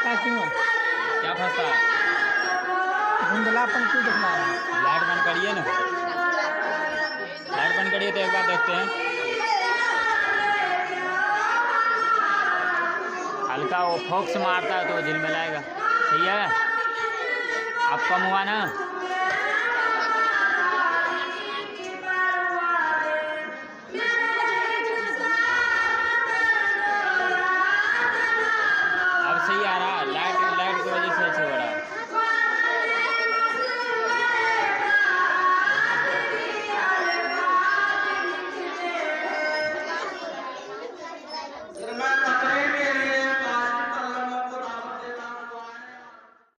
क्या क्यों है? क्या फंसता है? धुंधलापन क्यों दिखला रहा है? लाइट बंद करिए ना, लाइट बंद करिए तो एक बार देखते हैं। हल्का वो फोक्स मारता है तो झिलमिलाएगा। सही है, आप कम हुआ ना।